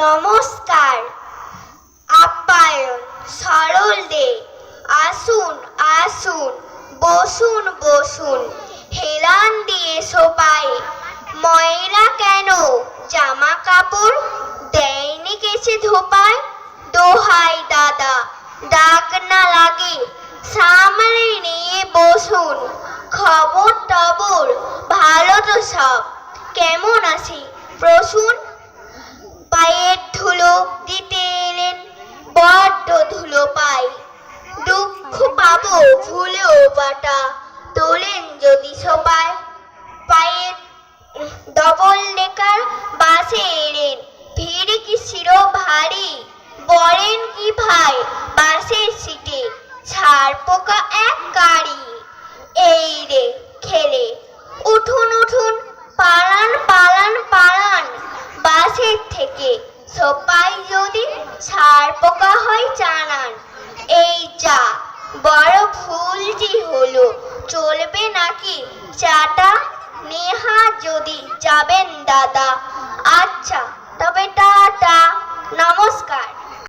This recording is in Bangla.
নমস্কার। আপ্যায়ন সরল দে, আসুন আসুন, বসুন বসুন, হেলান দিয়ে সোপায়। ময়লা কেন জামা কাপড়, দেয়নি কেচে ধোপায়। দোহাই দাদা, ডাক না লাগে, সামনে নিয়ে বসুন। খবর টবর ভালো তো সব, কেমন আছি প্রসূন? পায়ের ধুলো দিতে এলেন, বড্ড ধুলো পাই। দুঃখ পাবো ভুলেও বাটা, তোলেন যদি সোপায়। পায়ে ডবল ডেকার বাসে এলেন, ভিড় কি চির ভারী। বলেন কি ভাই বাসের সিটে, ছাড় পোকা এক গাড়ি। এই রে খেলে, উঠুন উঠুন, পালান পালান পালান। বাসের থেকে সোপায় যদি ছাড় পোকা হয় জানান। এই যা বড় ভুলটি হলো, চলবে নাকি চাটা? নেহা যদি যাবেন দাদা, আচ্ছা তবে টাটা, নমস্কার।